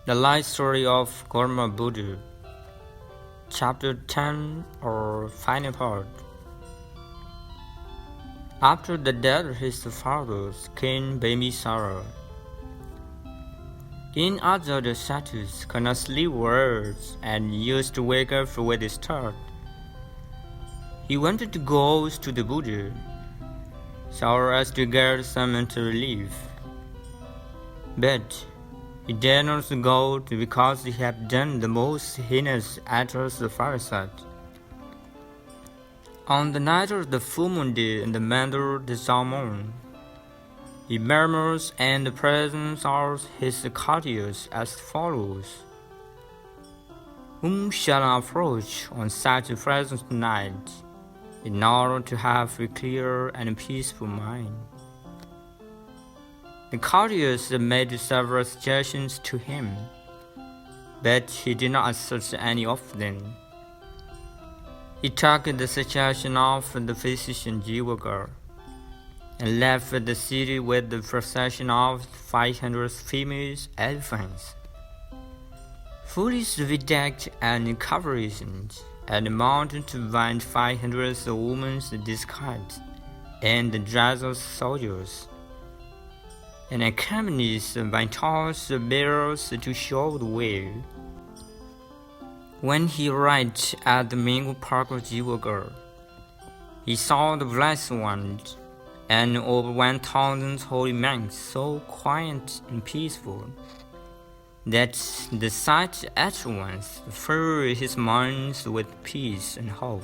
The Life Story of Gotama Buddha, Chapter-10 or Final Part. After the death of his fathers, King Bimbisara, in other statues could not sleep words and used to wake up with a start. He wanted to go to the Buddha, so as to get some mental relief. But he dared not go because he had done the most heinous acts of fireside. On the night of the full moon day in the middle of the Salmon, he murmurs in the presence of his courtiers as follows: "Whom shall I approach on such a pleasant night, in order to have a clear and peaceful mind?" The courtiers made several suggestions to him, but he did not accept any of them. He took the suggestion of the physician Jivaka and left the city with the procession of 500 female elephants, fully bedecked and caparisoned, and mounted to find 500 women disguised in the dress of soldiers, and accompanied by torch bearers to show the way. When he arrived at the main park of Jivaka, he saw the Blessed One and over 1,000 holy monks so quiet and peaceful that the sight at once filled his mind with peace and hope.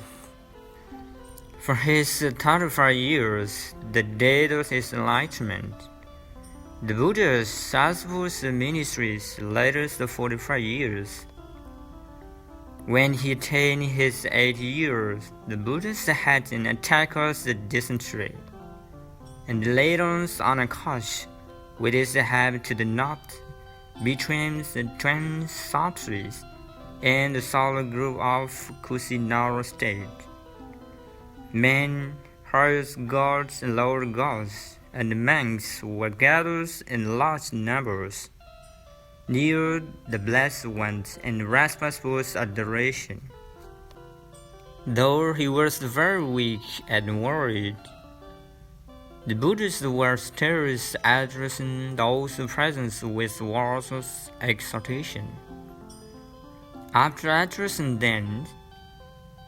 For his 35 years, the date of his enlightenment, the Buddha's successful ministries lasted 45 years. When he attained his 80 years, the Buddha had an attack of dysentery, and lay on a couch with his head to the north, between the twin trees and the solid grove of Kusinara state. Men, higher gods and lower gods, and the monks were gathered in large numbers near the Blessed One in responsible adoration. Though he was very weak and worried, the Buddhists were still addressing those present with words of exhortation. After addressing them,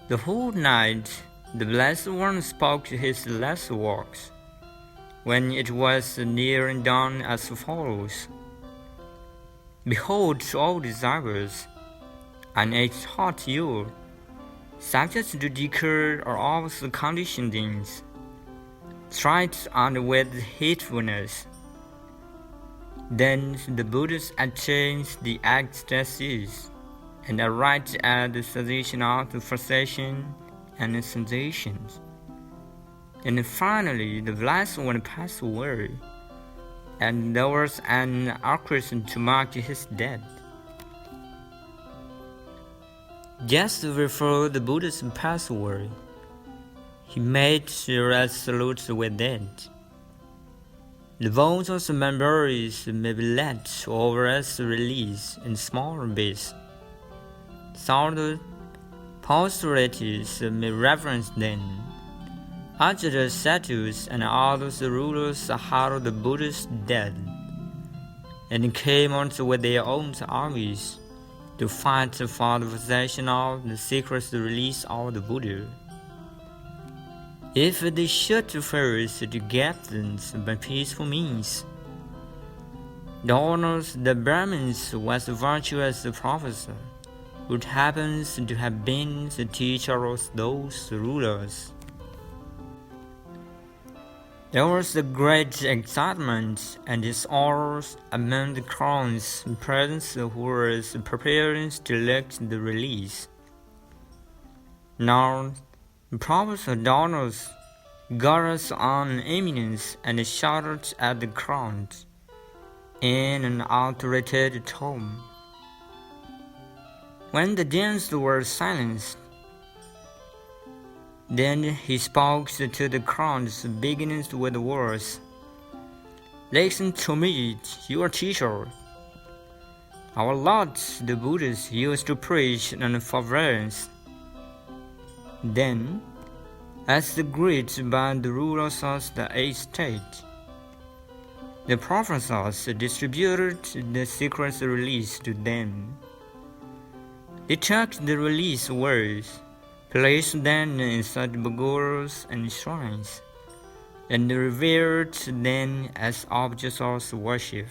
the whole night the Blessed One spoke his last words. When it was nearing dawn, as follows: "Behold, all desires, and exhort you, subject to decay or all the conditionings, tried on with hatefulness." Then the Buddhas attained the ecstasies and arrived at the cessation of the procession and the sensations. And finally, the Blessed One passed away, and there was an occasion to mark his death. Just before the Buddha passed away, he made resolute with it: "The votes of the members may be led over as release in smaller bits, so the posterities may reverence them." Other statues and others rulers heard the Buddha's death, and came on with their own armies to fight for the possession of the secret release of the Buddha. If they should first to get them by peaceful means, the honors the Brahmins was virtuous professor, who happens to have been the teacher of those rulers. There was a great excitement and disorder among the crowds present who were preparing to elect the release. Now, Professor Donald got us on eminence and shouted at the crowd in an authoritative tone. When the dance were silenced, then he spoke to the crowds, beginning with the words: "Listen to me, your teacher. Our lords, the Buddhas, used to preach non-violence. Then, as agreed by the rulers of the 8th state, the professors distributed the secret release to them. They took the release words, placed them inside pagodas and shrines, and revered them as objects of worship.